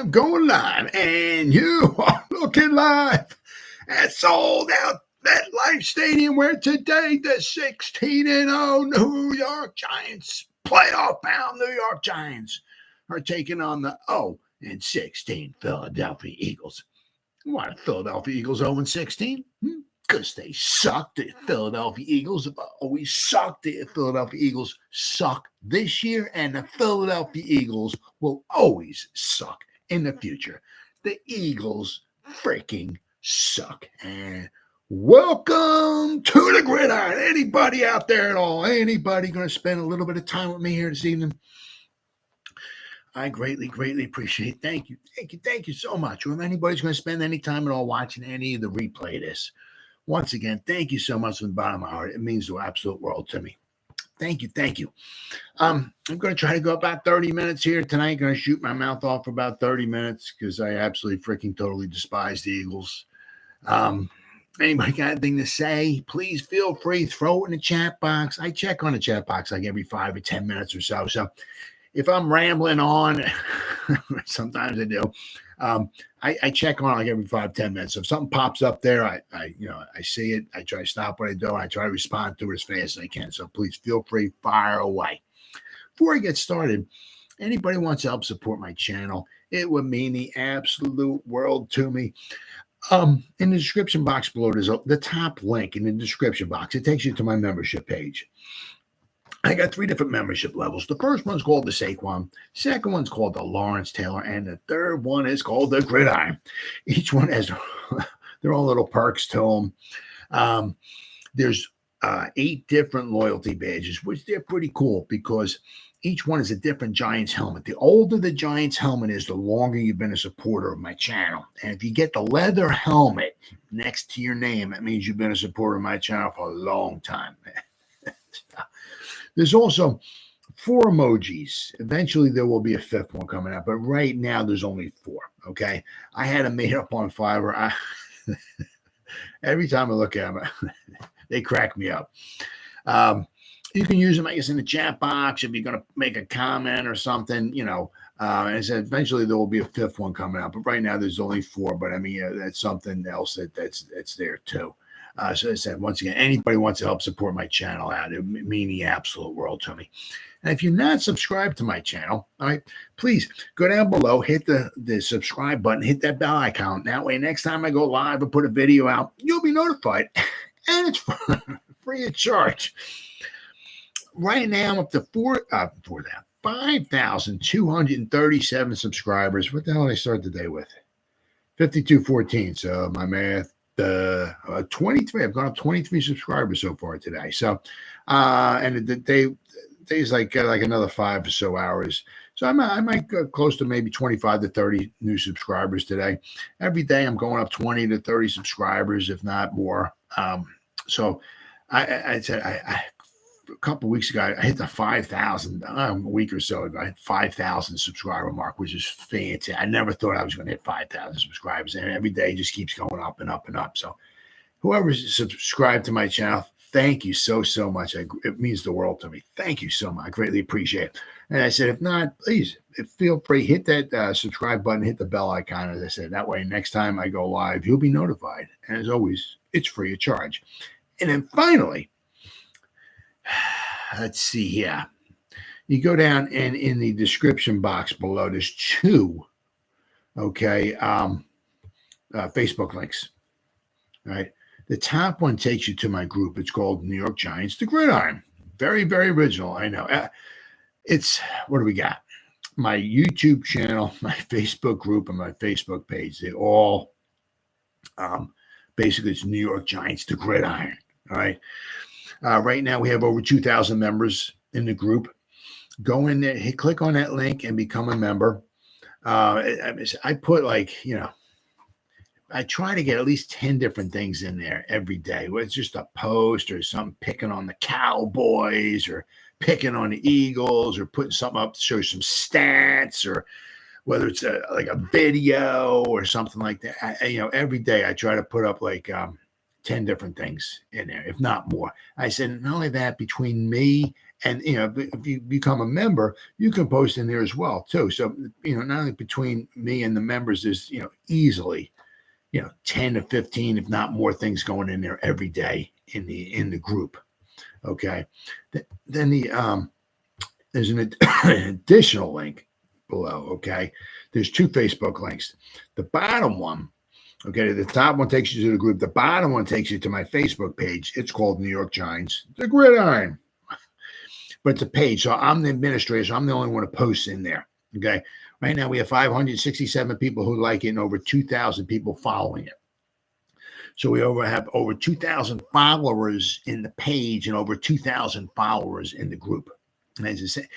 going live, and you are looking live at Sold Out MetLife Stadium, where today the 16-0 New York Giants, playoff-bound New York Giants, are taking on the 0-16 Philadelphia Eagles. Why the Philadelphia Eagles 0-16? Because they suck. The Philadelphia Eagles have always sucked. The Philadelphia Eagles suck this year, and the Philadelphia Eagles will always suck in the future. The Eagles freaking suck. And welcome to the Gridiron. Anybody out there at all? Anybody going to spend a little bit of time with me here this evening? I greatly appreciate it. Thank you so much. If anybody's going to spend any time at all watching any of the replay of this, once again, thank you so much from the bottom of my heart. It means the absolute world to me. Thank you. I'm going to try to go about 30 minutes here tonight. Going to shoot my mouth off for about 30 minutes because I absolutely freaking totally despise the Eagles. Anybody got anything to say? Please feel free. Throw it in the chat box. I check on the chat box like every 5 or 10 minutes or so. So if I'm rambling on, sometimes I do. I check on it like every 5-10 minutes. So if something pops up there, I see it. I try to stop what I do. I try to respond to it as fast as I can. So please feel free, fire away. Before I get started, anybody wants to help support my channel, it would mean the absolute world to me. In the description box below, there's the top link in the description box. It takes you to my membership page. I got 3 different membership levels. The first one's called the Saquon. Second one's called the Lawrence Taylor. And the third one is called the Gridiron. Each one has their own little perks to them. There's 8 different loyalty badges, which they're pretty cool because each one is a different Giants helmet. The older the Giants helmet is, the longer you've been a supporter of my channel. And if you get the leather helmet next to your name, that means you've been a supporter of my channel for a long time. There's also 4 emojis. Eventually, there will be a 5th one coming out, but right now there's only 4. Okay, I had them made up on Fiverr. Every time I look at them, they crack me up. You can use them, I guess, in the chat box if you're going to make a comment or something. And I said eventually there will be a 5th one coming out, but right now there's only 4. But I mean, that's something else that's there too. So I said, once again, anybody wants to help support my channel out, it would mean the absolute world to me. And if you're not subscribed to my channel, all right, please go down below, hit the subscribe button, hit that bell icon. That way, next time I go live or put a video out, you'll be notified. And it's free of charge. Right now, I'm up to 5,237 subscribers. What the hell did I start the day with? 5,214. So my math. 23. I've gone up 23 subscribers so far today. So, and the day's like another 5 or so hours. So I might go close to maybe 25 to 30 new subscribers today. Every day I'm going up 20 to 30 subscribers, if not more. So I said a couple of weeks ago, I hit the 5,000 a week or so ago. I hit 5,000 subscriber mark, which is fantastic. I never thought I was going to hit 5,000 subscribers, and every day just keeps going up and up and up. So, whoever's subscribed to my channel, thank you so much. It means the world to me. Thank you so much. I greatly appreciate it. And I said, if not, please feel free, hit that subscribe button, hit the bell icon. As I said, that way, next time I go live, you'll be notified. And as always, it's free of charge. And then finally, let's see here. You go down and in the description box below, there's 2, Facebook links. All right. The top one takes you to my group. It's called New York Giants, the Gridiron. Very, very original. I know. It's, what do we got? My YouTube channel, my Facebook group, and my Facebook page. They all, basically, it's New York Giants, the Gridiron. All right. Right now, we have over 2,000 members in the group. Go in there, click on that link, and become a member. I put I try to get at least 10 different things in there every day. Whether it's just a post or something picking on the Cowboys or picking on the Eagles or putting something up to show some stats, or whether it's like a video or something like that. Every day I try to put up 10 different things in there, if not more. I said, not only that, between me And, if you become a member, you can post in there as well, too. So, not only between me and the members, there's, easily, 10 to 15, if not more things going in there every day in the group. Okay. Then there's an additional link below. Okay. There's 2 Facebook links. The bottom one, okay, the top one takes you to the group. The bottom one takes you to my Facebook page. It's called New York Giants, the Gridiron. But it's a page. So I'm the administrator. So I'm the only one who posts in there. Okay. Right now we have 567 people who like it and over 2,000 people following it. So we have over 2,000 followers in the page and over 2,000 followers in the group. And as I say,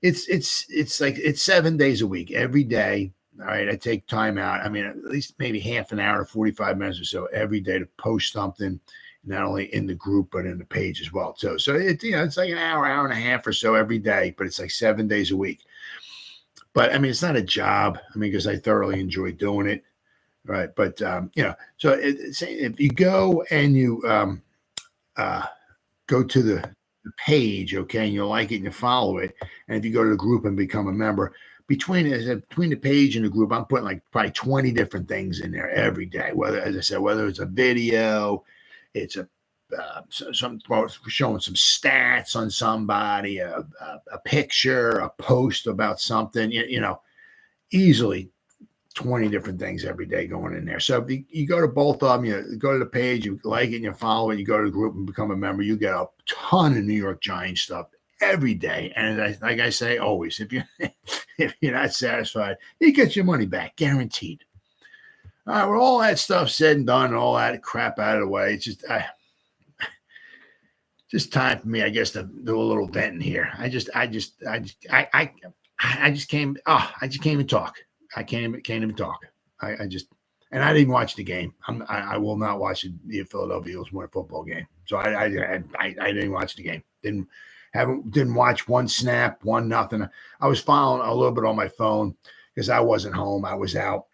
it's 7 days a week, every day. All right, I take time out. I mean, at least maybe half an hour to 45 minutes or so every day to post something, not only in the group but in the page as well too. So it's like an hour and a half or so every day, but it's like 7 days a week. But I mean, it's not a job. I mean, because I thoroughly enjoy doing it, right? But so if you go and you go to the page, okay, and you like it and you follow it, and if you go to the group and become a member, between the page and the group, I'm putting like probably 20 different things in there every day. Whether, as I said, whether it's a video, it's some showing some stats on somebody, a picture, a post about something, easily 20 different things every day going in there. So if you go to both of them, you go to the page, you like it and you follow it, you go to the group and become a member, you get a ton of New York Giants stuff every day. And like I say, always, if you're not satisfied, you get your money back, guaranteed. All right, with all that stuff said and done and all that crap out of the way, it's just time for me, I guess, to do a little venting here. I just came to talk. I can't even talk. I didn't even watch the game. I will not watch the Philadelphia Eagles win a football game. So I didn't watch the game. Didn't watch one snap, one nothing. I was following a little bit on my phone because I wasn't home. I was out.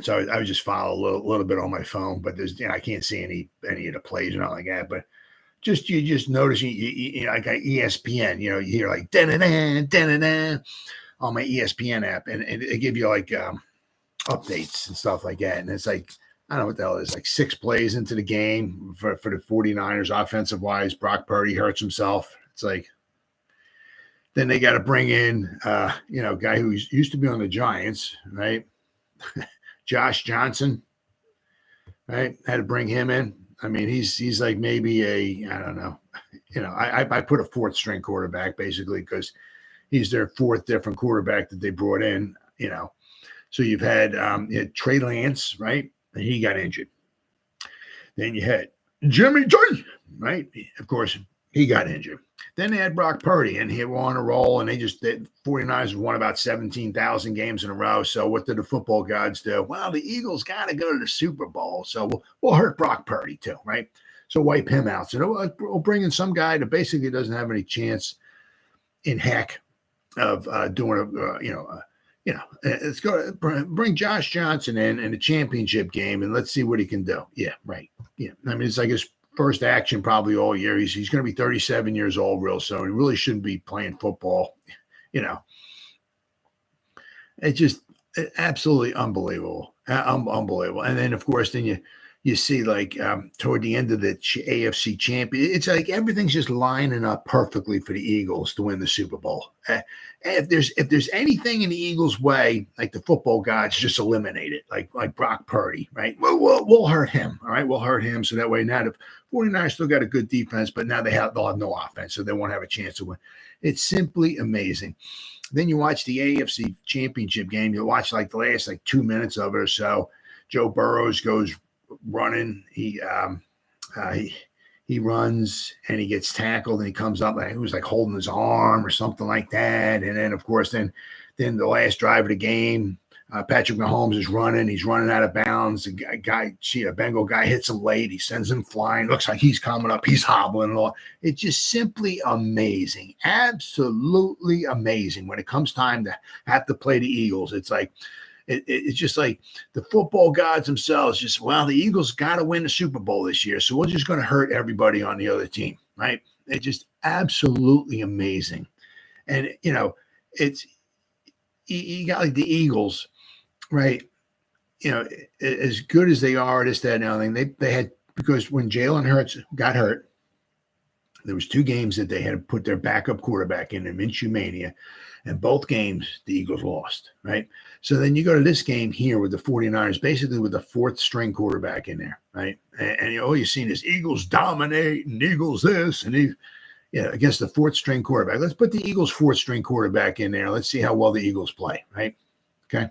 So I was just following a little bit on my phone, but there's I can't see any of the plays or nothing like that. But you just notice I got ESPN. You hear like da-da-da, da-da-da on my ESPN app, and it give you like updates and stuff like that. And it's like, I don't know what the hell it is, like 6 plays into the game for the 49ers offensive wise. Brock Purdy hurts himself. It's like, then they got to bring in, guy who used to be on the Giants, right? Josh Johnson, right? Had to bring him in. I mean, he's like maybe I don't know. I put a 4th string quarterback basically because he's their 4th different quarterback that they brought in, So you had Trey Lance, right? And he got injured. Then you had Jimmy G, right? Of course, he got injured. Then they had Brock Purdy, and he was on a roll, and the 49ers won about 17,000 games in a row. So what did the football gods do? Well, the Eagles got to go to the Super Bowl, so we'll hurt Brock Purdy too, right? So wipe him out. So we'll bring in some guy that basically doesn't have any chance in heck of doing let's go bring Josh Johnson in a championship game and let's see what he can do. Yeah, right. Yeah, I mean, it's like his first action probably all year. He's going to be 37 years old real soon. He really shouldn't be playing football. It's just absolutely unbelievable. Unbelievable. And then, of course, you see like toward the end of the AFC champion, it's like everything's just lining up perfectly for the Eagles to win the Super Bowl. If there's anything in the Eagles' way, like the football gods just eliminate it, like Brock Purdy, right? We'll hurt him, all right? We'll hurt him, so that way now the 49ers still got a good defense, but now they'll have no offense, so they won't have a chance to win. It's simply amazing. Then you watch the AFC championship game. You watch like the last 2 minutes of it or so. Joe Burrows goes running. He runs and he gets tackled and he comes up like he was like holding his arm or something like that. And then of course, then the last drive of the game, Patrick Mahomes is running. He's running out of bounds. A Bengal guy hits him late. He sends him flying. Looks like he's coming up. He's hobbling and all. It's just simply amazing. Absolutely amazing. When it comes time to have to play the Eagles, it's like, it's just like the football gods themselves the Eagles got to win the Super Bowl this year. So we're just going to hurt everybody on the other team, right? It's just absolutely amazing. And, it's, you got like the Eagles, right? As good as they are, this, that, and everything, they had, because when Jalen Hurts got hurt, there was 2 games that they had to put their backup quarterback in Minshew Mania, and both games the Eagles lost, right? So then you go to this game here with the 49ers, basically with the 4th string quarterback in there, right? And all you've seen is Eagles dominate and Eagles this and against the 4th string quarterback. Let's put the Eagles 4th string quarterback in there. Let's see how well the Eagles play, right? Okay.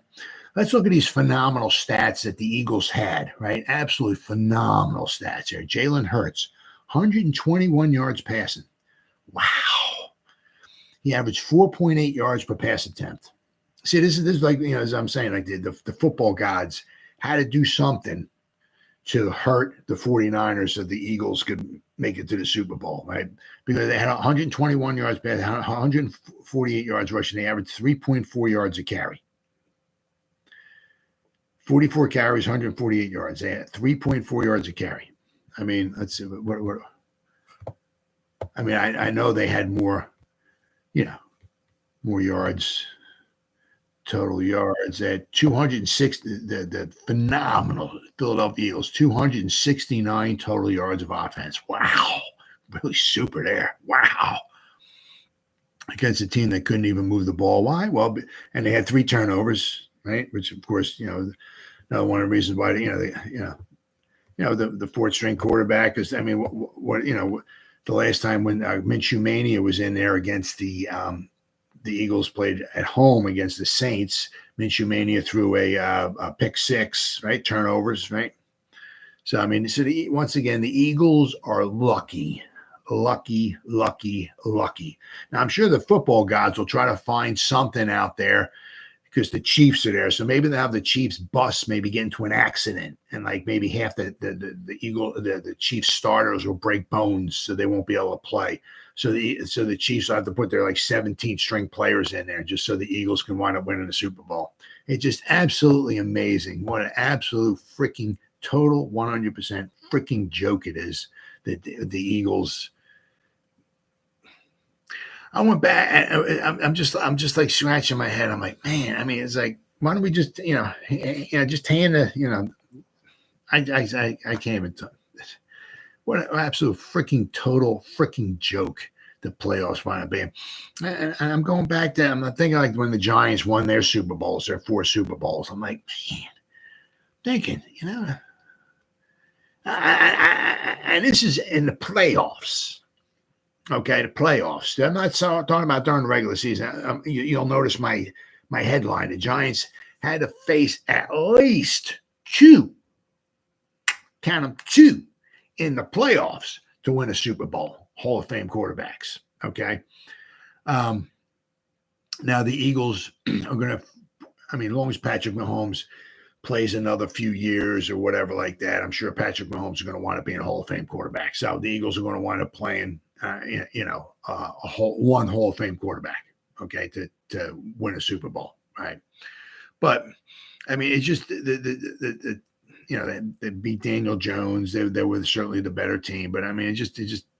Let's look at these phenomenal stats that the Eagles had, right? Absolutely phenomenal stats here. Jalen Hurts, 121 yards passing. Wow. He averaged 4.8 yards per pass attempt. See, this is like, as I'm saying, like the football gods had to do something to hurt the 49ers so the Eagles could make it to the Super Bowl, right? Because they had 121 yards passing, 148 yards rushing. They averaged 3.4 yards a carry. 44 carries, 148 yards. They had 3.4 yards a carry. I mean, let's see. I know they had more, more yards, total yards at 260. The phenomenal Philadelphia Eagles, 269 total yards of offense. Wow. Really super there. Wow. Against a team that couldn't even move the ball. Why? Well, and they had 3 turnovers, right? Which, of course, another one of the reasons why, the 4th string quarterback is, the last time when Minshew Mania was in there against the Eagles played at home against the Saints, Minshew Mania threw a pick 6, right? Turnovers, right? So, once again, the Eagles are lucky. Now, I'm sure the football gods will try to find something out there because the Chiefs are there. So maybe they'll have the Chiefs bus maybe get into an accident, and like maybe half the Chiefs starters will break bones, so they won't be able to play. So the Chiefs will have to put their like 17 string players in there just so the Eagles can wind up winning the Super Bowl. It's just absolutely amazing. What an absolute freaking total 100% freaking joke it is that the Eagles. I went back. I'm just like scratching my head. I'm like, man. It's like, why don't we just, just hand the, I can't even. What an absolute freaking total freaking joke the playoffs wind up being. And I'm going back to. I'm thinking like when the Giants won their Super Bowls, their 4 Super Bowls. I'm like, man, thinking, and this is in the playoffs. Okay, the playoffs. I'm not talking about during the regular season. You'll notice my headline. The Giants had to face at least 2, count them 2, in the playoffs to win a Super Bowl. Hall of Fame quarterbacks. Okay. Now the Eagles are going to, as long as Patrick Mahomes plays another few years or whatever like that, I'm sure Patrick Mahomes is going to wind up being a Hall of Fame quarterback. So the Eagles are going to wind up playing one Hall of Fame quarterback, okay, to win a Super Bowl, right? But it's just they beat Daniel Jones. They were certainly the better team, but it just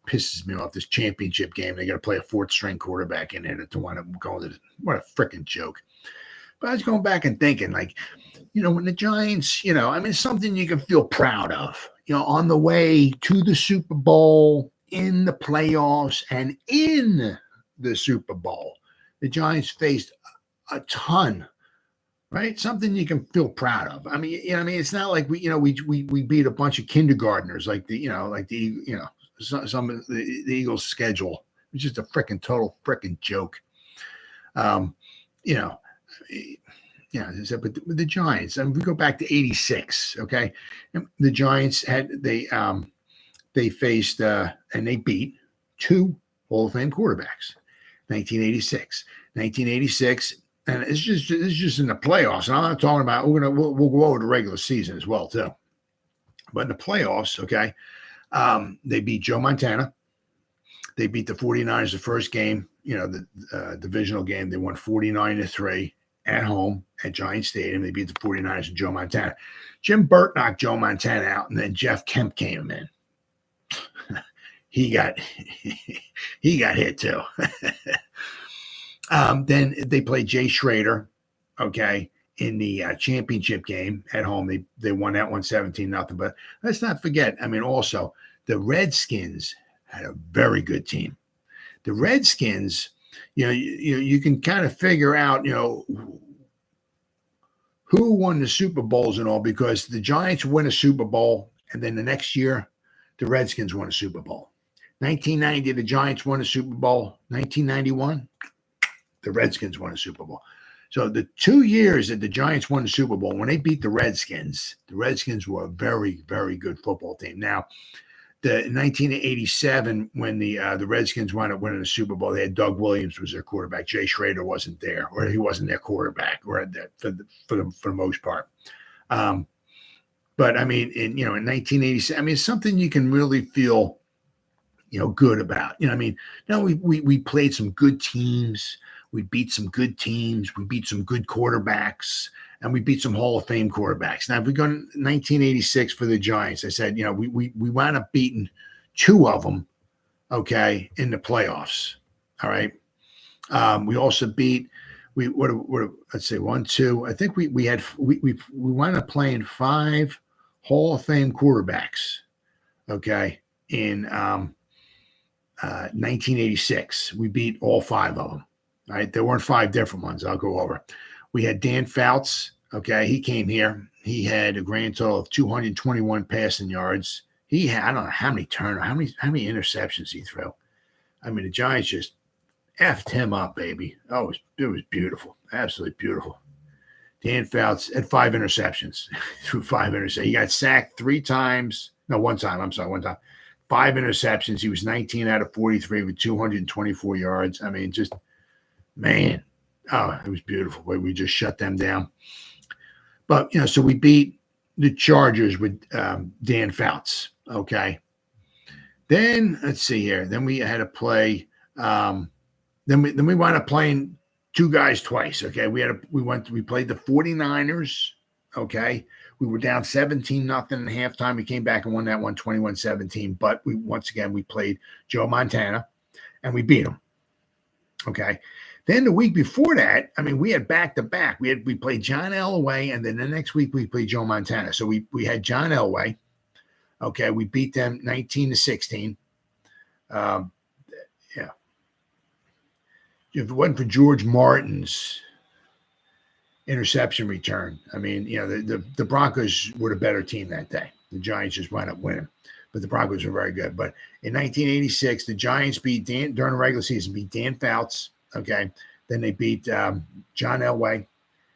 pisses me off. This championship game, they got to play a 4th string quarterback in there to wind up going to. What a freaking joke! But I was going back and thinking, like, when the Giants, it's something you can feel proud of, on the way to the Super Bowl, in the playoffs, and in the Super Bowl. The Giants faced a ton, right? Something you can feel proud of. It's not like we beat a bunch of kindergartners like some of the Eagles' schedule. It's just a freaking total freaking joke. But the Giants, and we go back to 86, okay? The Giants they faced and they beat 2 Hall of Fame quarterbacks. 1986, and it's just in the playoffs. And I'm not talking about we'll go over the regular season as well too. But in the playoffs, okay, they beat Joe Montana. They beat the 49ers the first game, the divisional game. They won 49-3 at home at Giant Stadium. They beat the 49ers and Joe Montana. Jim Burt knocked Joe Montana out, and then Jeff Kemp came in. he got he got hit too. Then they played Jay Schrader, okay, in the championship game at home. They won that one 17-0. But let's not forget, I mean, also the Redskins had a very good team. The Redskins, you can kind of figure out, who won the Super Bowls and all, because the Giants win a Super Bowl, and then the next year, the Redskins won a Super Bowl. 1990, the Giants won a Super Bowl. 1991, the Redskins won a Super Bowl. So the 2 years that the Giants won the Super Bowl, when they beat the Redskins were a very, very good football team. Now, in 1987, when the Redskins wound up winning the Super Bowl, they had Doug Williams was their quarterback. Jay Schrader wasn't there, or he wasn't their quarterback, or for the most part. But I mean, in 1987, I mean, it's something you can really feel, good about. I mean, we played some good teams. We beat some good teams. We beat some good quarterbacks, and we beat some Hall of Fame quarterbacks. Now, if we go to 1986 for the Giants, I said, we wound up beating two of them, okay, in the playoffs. All right. We also beat, let's say 1, 2. I think we wound up playing 5 Hall of Fame quarterbacks, okay, in 1986. We beat all 5 of them. All right, there weren't 5 different ones. I'll go over. We had Dan Fouts. Okay, he came here. He had a grand total of 221 passing yards. He had, I don't know how many how many interceptions he threw. I mean, the Giants just effed him up, baby. Oh, it was beautiful, absolutely beautiful. Dan Fouts had 5 interceptions. Threw 5 interceptions. He got sacked 3 times. No, one time. I'm sorry, one time. 5 interceptions. He was 19 out of 43 with 224 yards. I mean, just. Man, it was beautiful. We just shut them down. But, so we beat the Chargers with Dan Fouts, okay? Then, let's see here. Then we had to play then we wound up playing 2 guys twice, okay? We played the 49ers, okay? We were down 17-0 at halftime. We came back and won that one 21-17. But once again, we played Joe Montana, and we beat him, okay? Then the week before that, I mean, we had back-to-back. We played John Elway, and then the next week we played Joe Montana. So we had John Elway. Okay, we beat them 19-16. Yeah. If it wasn't for George Martin's interception return, I mean, the Broncos were the better team that day. The Giants just wound up winning. But the Broncos were very good. But in 1986, the Giants during the regular season, beat Dan Fouts. Okay, then they beat John Elway,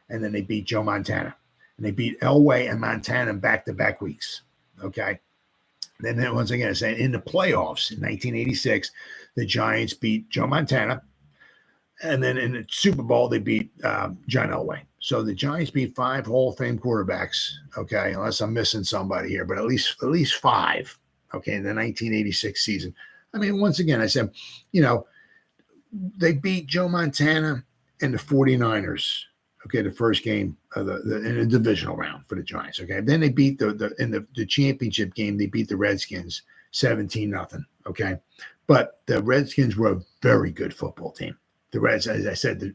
and then they beat Joe Montana. And they beat Elway and Montana in back-to-back weeks. Okay, then once again, I say in the playoffs in 1986, the Giants beat Joe Montana, and then in the Super Bowl they beat John Elway. So the Giants beat 5 Hall of Fame quarterbacks. Okay, unless I'm missing somebody here, but at least 5. Okay, in the 1986 season. I mean, once again, I said, they beat Joe Montana and the 49ers, okay, the first game of in the divisional round for the Giants, okay? Then they beat in the championship game, they beat the Redskins 17-0, okay? But the Redskins were a very good football team. The Reds, as I said,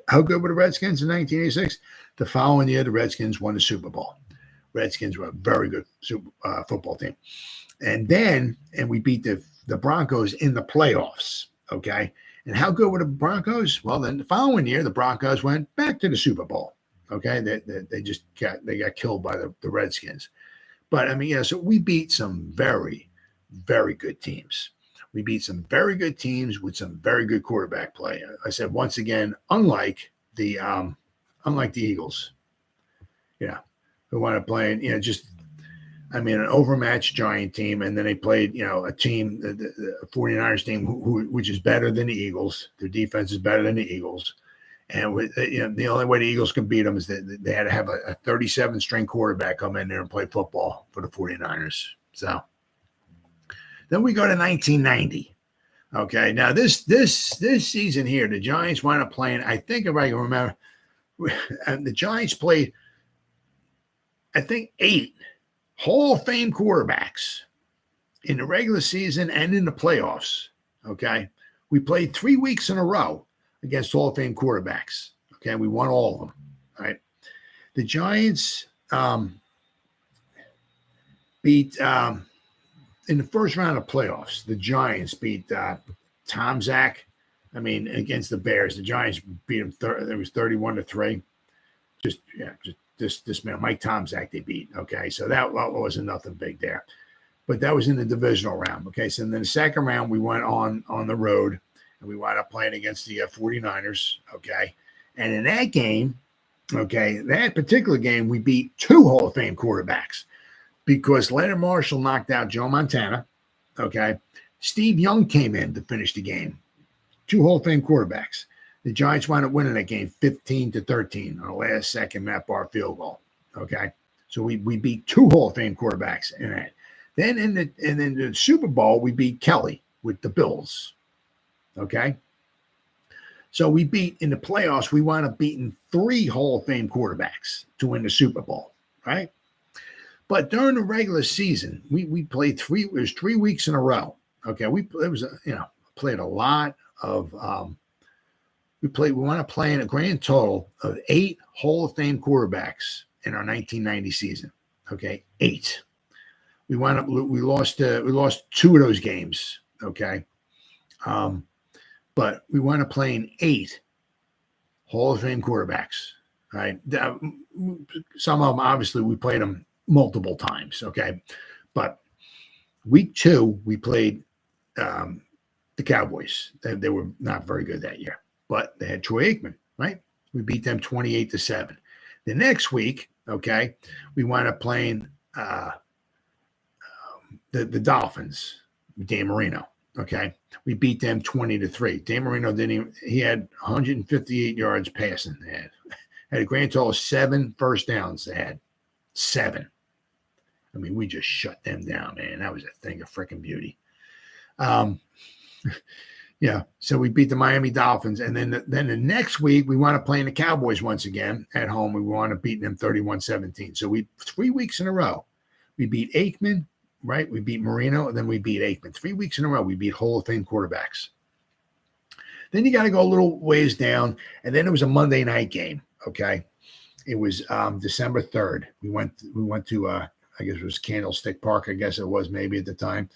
how good were the Redskins in 1986? The following year, the Redskins won the Super Bowl. Redskins were a very good football team. And we beat the Broncos in the playoffs, okay? And how good were the Broncos? Well, then the following year, the Broncos went back to the Super Bowl. Okay, they got killed by the Redskins. But I mean, so we beat some very, very good teams. We beat some very good teams with some very good quarterback play. I said once again, unlike the Eagles, who wound up playing, an overmatched Giant team, and then they played, a team, the 49ers team, which is better than the Eagles. Their defense is better than the Eagles. And the only way the Eagles can beat them is that they had to have a 37-string quarterback come in there and play football for the 49ers. So then we go to 1990. Okay, now this season here, the Giants wound up playing, I think if I can remember, and the Giants played, I think, 8 Hall of Fame quarterbacks. in the regular season and in the playoffs, okay, we played 3 weeks in a row against Hall of Fame quarterbacks. Okay, we won all of them. All right. The Giants beat in the first round of playoffs. The Giants beat Tom Zach. I mean, against the Bears, the Giants beat them. It was 31-3. Just this man, Mike Tomczak, they beat. Okay, so that wasn't nothing big there, but that was in the divisional round. Okay, so in the second round, we went on the road and we wound up playing against the 49ers. Okay, and in that game, okay, that particular game, we beat 2 Hall of Fame quarterbacks because Leonard Marshall knocked out Joe Montana. Okay, Steve Young came in to finish the game. 2 Hall of Fame quarterbacks. The Giants wound up winning that game 15-13 on a last-second Matt Barr field goal. Okay, so we beat 2 Hall of Fame quarterbacks in that. Then in the Super Bowl, we beat Kelly with the Bills. Okay, so we beat in the playoffs. We wound up beating 3 Hall of Fame quarterbacks to win the Super Bowl. Right, but during the regular season, we played 3. It was 3 weeks in a row. Okay, played a lot of. We want to play in a grand total of 8 Hall of Fame quarterbacks in our 1990 season. Okay, 8. We lost 2 of those games. Okay, but we want to play in 8 Hall of Fame quarterbacks. Right, some of them obviously we played them multiple times. Okay, but week 2 we played the Cowboys. They were not very good that year. But they had Troy Aikman, right? We beat them 28-7. The next week, okay, we wound up playing the Dolphins, Dan Marino, okay? We beat them 20-3. Dan Marino he had 158 yards passing. They had a grand total of 7 first downs. They had 7. I mean, we just shut them down, man. That was a thing of freaking beauty. Yeah, so we beat the Miami Dolphins, and then the next week we wound up playing the Cowboys once again at home. We wound up beating them 31-17. So 3 weeks in a row, we beat Aikman, right? We beat Marino, and then we beat Aikman. 3 weeks in a row, we beat Hall of Fame quarterbacks. Then you got to go a little ways down, and then it was a Monday night game. Okay, it was December 3rd. We went to I guess it was Candlestick Park. I guess it was maybe at the time.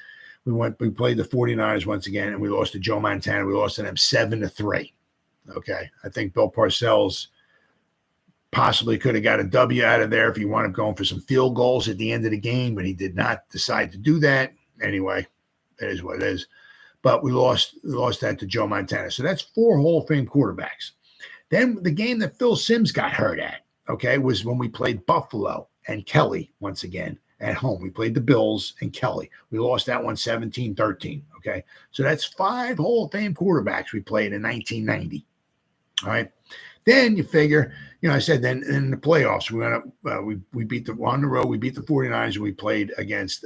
We played the 49ers once again, and we lost to Joe Montana. We lost to them 7-3. Okay. I think Bill Parcells possibly could have got a W out of there if he wound up going for some field goals at the end of the game, but he did not decide to do that. Anyway, it is what it is. But we lost that to Joe Montana. So that's 4 Hall of Fame quarterbacks. Then the game that Phil Simms got hurt at, okay, was when we played Buffalo and Kelly once again. At home, we played the Bills and Kelly. We lost that one 17-13. Okay, so that's 5 Hall of Fame quarterbacks we played in 1990. All right, then you figure, I said then in the playoffs we beat on the road. We beat the 49ers. And we played against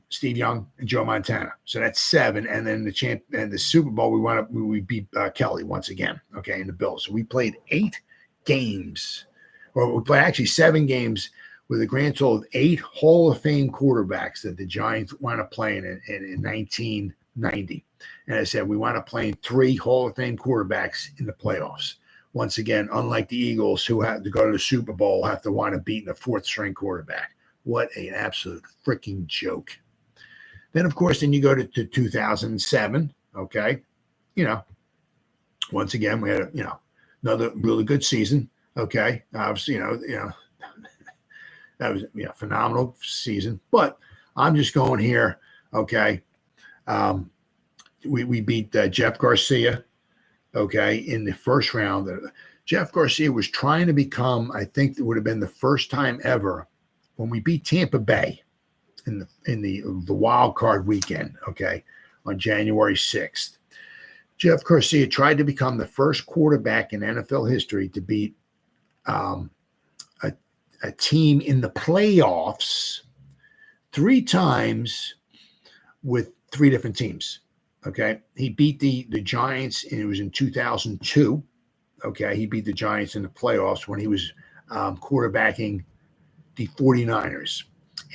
Steve Young and Joe Montana. So that's 7. And then the Super Bowl we beat Kelly once again. Okay, and the Bills. So we played 8 games, or we played actually 7 games. With a grand total of 8 Hall of Fame quarterbacks that the Giants wound up playing in 1990. And I said, we wound up playing 3 Hall of Fame quarterbacks in the playoffs. Once again, unlike the Eagles, who had to go to the Super Bowl, have to wind up beating a 4th-string quarterback. What an absolute freaking joke. Then, of course, you go to 2007, okay? Once again, we had, another really good season, okay? Obviously, that was a phenomenal season. But I'm just going here, okay? We beat Jeff Garcia, okay, in the first round. Jeff Garcia was trying to become, I think it would have been the first time ever when we beat Tampa Bay in the wild card weekend, okay, on January 6th. Jeff Garcia tried to become the first quarterback in NFL history to beat a team in the playoffs 3 times with 3 different teams. Okay. He beat the Giants, and it was in 2002. Okay. He beat the Giants in the playoffs when he was quarterbacking the 49ers.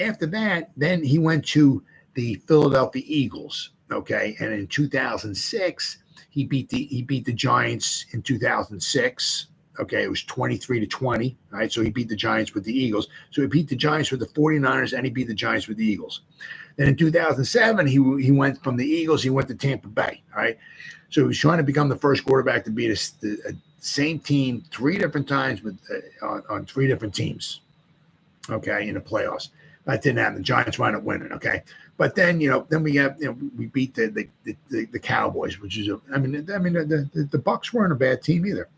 After that, then he went to the Philadelphia Eagles. Okay, and in 2006, he beat the Giants in 2006. Okay, it was 23-20. Right, so he beat the Giants with the Eagles. So he beat the Giants with the 49ers, and he beat the Giants with the Eagles. Then in 2007, he went from the Eagles, he went to Tampa Bay. All right, so he was trying to become the first quarterback to beat a same team 3 different times with on 3 different teams. Okay, in the playoffs. That didn't happen. The Giants wound up winning. Okay, but then then we beat the Cowboys, which is the Bucs weren't a bad team either.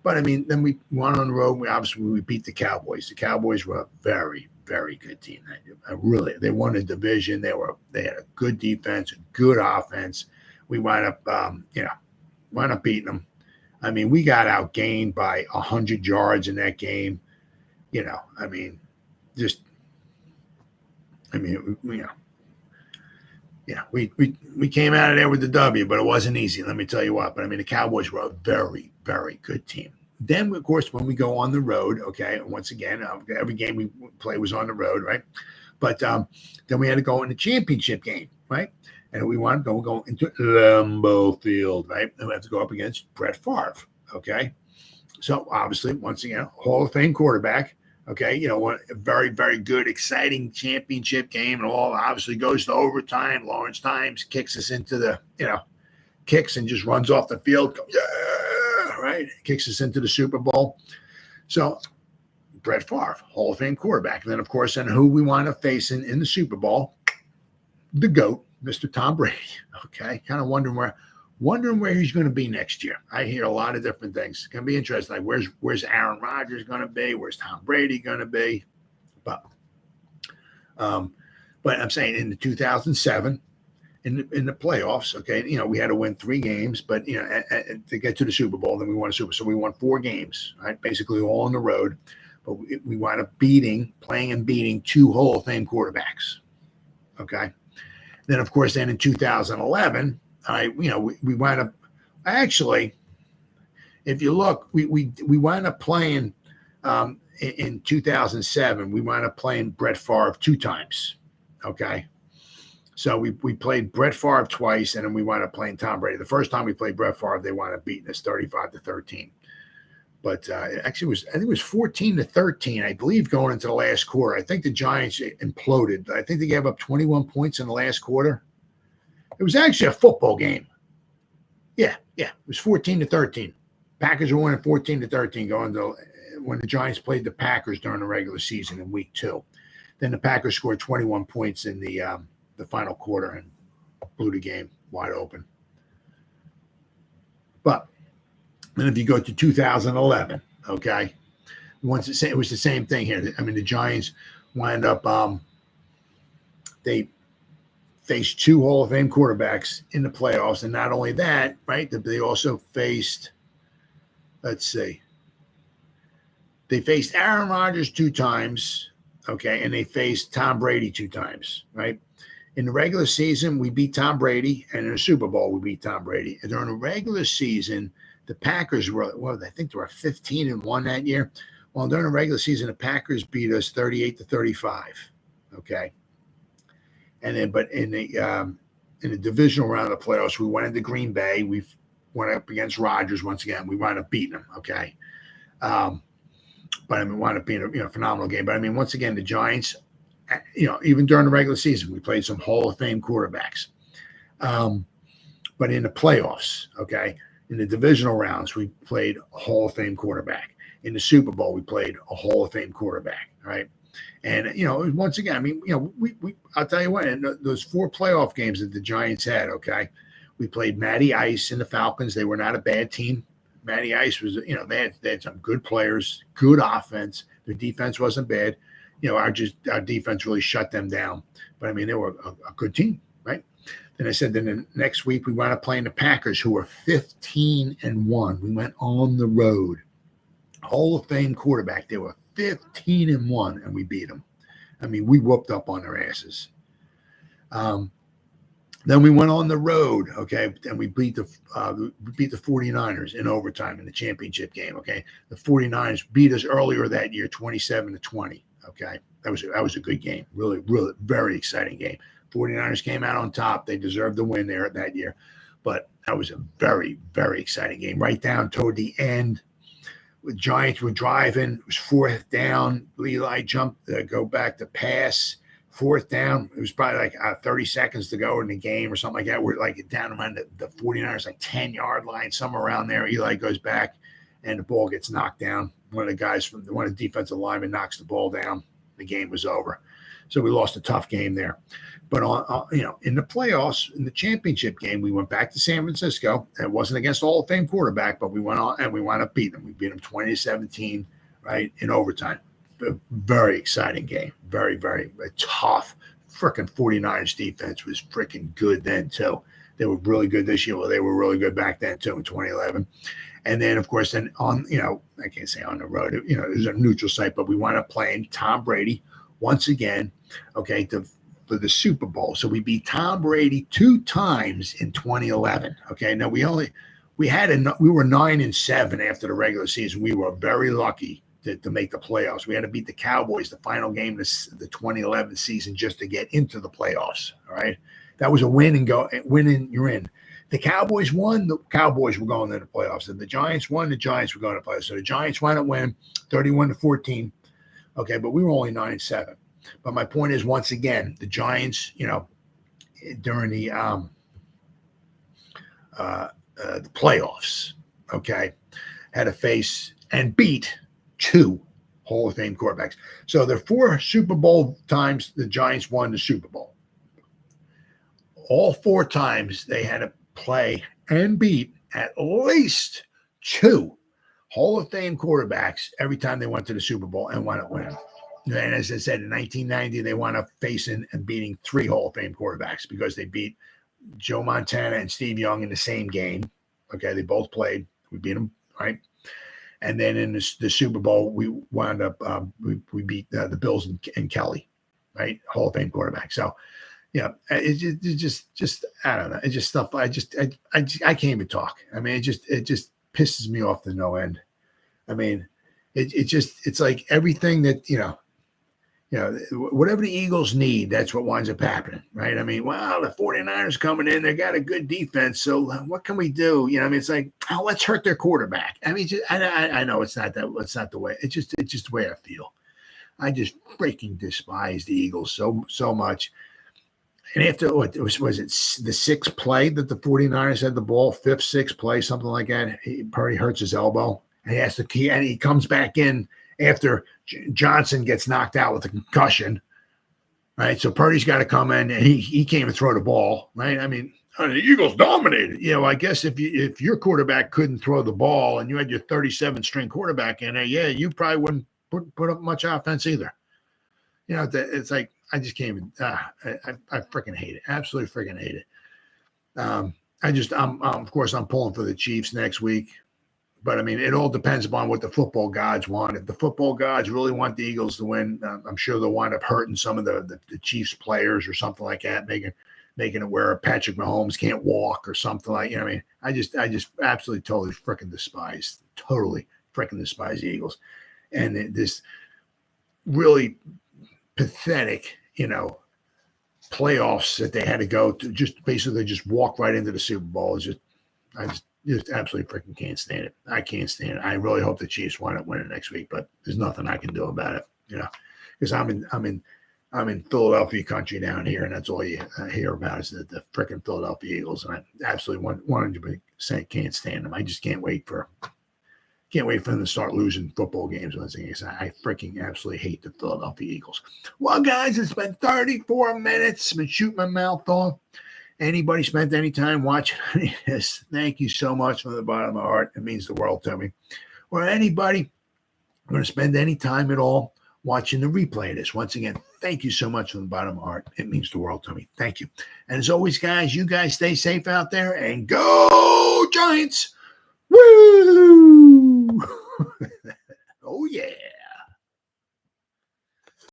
But I mean, then we went on the road. We beat the Cowboys. The Cowboys were a very, very good team. They won the division. They had a good defense, a good offense. We wound up beating them. I mean, we got outgained by 100 yards in that game. We came out of there with the W, but it wasn't easy. Let me tell you what. But I mean, the Cowboys were a very, very good team. Then, of course, when we go on the road, okay, once again, every game we play was on the road, right? But then we had to go in the championship game, right? And we wanted to go into Lambeau Field, right? And we have to go up against Brett Favre, okay? So, obviously, once again, Hall of Fame quarterback, okay? A very, very good, exciting championship game. And all obviously goes to overtime. Lawrence Times kicks us into the, kicks and just runs off the field. Goes, yeah, right? Kicks us into the Super Bowl. So, Brett Favre, Hall of Fame quarterback. And then, of course, who we wind up facing in the Super Bowl, the GOAT, Mr. Tom Brady. Okay, kind of wondering where he's going to be next year. I hear a lot of different things. It's going to be interesting. Like where's Aaron Rodgers going to be? Where's Tom Brady going to be? But I'm saying in the 2007 in the playoffs, okay, we had to win 3 games, but to get to the Super Bowl, then we won a Super Bowl. So we won 4 games, right? Basically all on the road. But we wound up playing and beating 2 Hall of Fame quarterbacks. Okay. Then, of course, in 2011, we wound up actually, if you look, we wound up playing in 2007. We wound up playing Brett Favre 2 times. Okay, so we played Brett Favre twice, and then we wound up playing Tom Brady. The first time we played Brett Favre, they wound up beating us 35-13. But actually, I think it was 14-13, I believe, going into the last quarter. I think the Giants imploded. I think they gave up 21 points in the last quarter. It was actually a football game. Yeah. It was 14-13. Packers were winning 14-13 going to when the Giants played the Packers during the regular season in week 2. Then the Packers scored 21 points in the final quarter and blew the game wide open. But then if you go to 2011, okay, it was the same thing here. I mean, the Giants wind up they faced 2 Hall of Fame quarterbacks in the playoffs, and not only that, right? They also faced, they faced Aaron Rodgers 2 times, okay, and they faced Tom Brady 2 times, right? In the regular season, we beat Tom Brady, and in the Super Bowl, we beat Tom Brady. And during the regular season, the Packers were, I think they were 15-1 that year. Well, during the regular season, the Packers beat us 38-35, okay? And then, but in the divisional round of the playoffs, we went into Green Bay. We went up against Rodgers once again. We wound up beating them, okay? But I mean, wound up being a phenomenal game. But I mean, once again, the Giants, even during the regular season, we played some Hall of Fame quarterbacks. But in the playoffs, okay, in the divisional rounds, we played a Hall of Fame quarterback. In the Super Bowl, we played a Hall of Fame quarterback, right? And, once again, I mean, I'll tell you what, in those 4 playoff games that the Giants had, okay, we played Matty Ice and the Falcons. They were not a bad team. Matty Ice was, they had some good players, good offense. Their defense wasn't bad. Our defense really shut them down. But, I mean, they were a good team, right? Then I said, then the next week we wound up playing the Packers, who were 15-1. We went on the road. Hall of Fame quarterback. They were 15-1, and we beat them. I mean, we whooped up on their asses. Then we went on the road, okay, and we beat the 49ers in overtime in the championship game, okay. The 49ers beat us earlier that year, 27-20, Okay, that was a good game. Really, really very exciting game. 49ers came out on top. They deserved the win there that year. But that was a very, very exciting game. Right down toward the end, the Giants were driving. It was fourth down. Eli jumped, go back to pass. Fourth down. It was probably like 30 seconds to go in the game or something like that. We're like down around the 49ers, like 10-yard line, somewhere around there. Eli goes back, and the ball gets knocked down. One of the defensive linemen knocks the ball down. The game was over. So we lost a tough game there. But in the playoffs, in the championship game, we went back to San Francisco. It wasn't against Hall of Fame quarterback, but we went on and we wound up beating them. We beat them 20-17, right, in overtime. A very exciting game. Very, very tough. Freaking 49ers defense was freaking good then too. They were really good this year. Well, they were really good back then too in 2011. And then, of course, I can't say on the road. It was a neutral site, but we wound up playing Tom Brady once again. Okay, for the Super Bowl. So we beat Tom Brady 2 times in 2011. Okay, now we were 9-7 after the regular season. We were very lucky to make the playoffs. We had to beat the Cowboys the final game of the 2011 season just to get into the playoffs. All right, that was a win and you're in. The Cowboys won. The Cowboys were going to the playoffs. And the Giants won. The Giants were going to the playoffs. So the Giants wound up winning 31-14. Okay, but we were only 9-7. But my point is, once again, the Giants, during the playoffs, okay, had to face and beat 2 Hall of Fame quarterbacks. So there are 4 Super Bowl times the Giants won the Super Bowl. All 4 times they had to play and beat at least 2 Hall of Fame quarterbacks every time they went to the Super Bowl and wound up winning. And as I said, in 1990, they wound up facing and beating 3 Hall of Fame quarterbacks because they beat Joe Montana and Steve Young in the same game. Okay, they both played. We beat them, right? And then in the Super Bowl, we wound up we beat the Bills and Kelly, right? Hall of Fame quarterback. So, it's just I don't know. It's just stuff. I can't even talk. I mean, it just pisses me off to no end. I mean, it's like everything that whatever the Eagles need, that's what winds up happening, right? I mean, well, the 49ers coming in, they got a good defense, so what can we do? It's like, oh, let's hurt their quarterback. I mean, I know it's not the way. It's just the way I feel. I just freaking despise the Eagles so much. And after was it the 6th play that the 49ers had the ball, 5th, 6th play, something like that? Purdy hurts his elbow, and he has to key, and he comes back in after Johnson gets knocked out with a concussion, right? So Purdy's got to come in, and he can't even throw the ball, right? I mean, the Eagles dominated. I guess if your quarterback couldn't throw the ball and you had your 37-string quarterback in there, you probably wouldn't put up much offense either. It's like I just can't even. I freaking hate it. Absolutely freaking hate it. Of course, I'm pulling for the Chiefs next week. But, I mean, it all depends upon what the football gods want. If the football gods really want the Eagles to win, I'm sure they'll wind up hurting some of the Chiefs players or something like that, making it where Patrick Mahomes can't walk or something like. I mean, I just absolutely totally freaking despise the Eagles, and this really pathetic, playoffs that they had to go to, just basically just walk right into the Super Bowl. I just absolutely freaking can't stand it. I can't stand it. I really hope the Chiefs wind up winning next week, but there's nothing I can do about it, because I'm in Philadelphia country down here, and that's all you hear about is the freaking Philadelphia Eagles, and I absolutely 100% can't stand them. I just can't wait for them to start losing football games. I freaking absolutely hate the Philadelphia Eagles. Well, guys, it's been 34 minutes. I've been shooting my mouth off. Anybody spent any time watching this, thank you so much from the bottom of my heart. It means the world to me. Or anybody going to spend any time at all watching the replay of this. Once again, thank you so much from the bottom of my heart. It means the world to me. Thank you. And as always, guys, you guys stay safe out there and go Giants. Woo! Oh, yeah.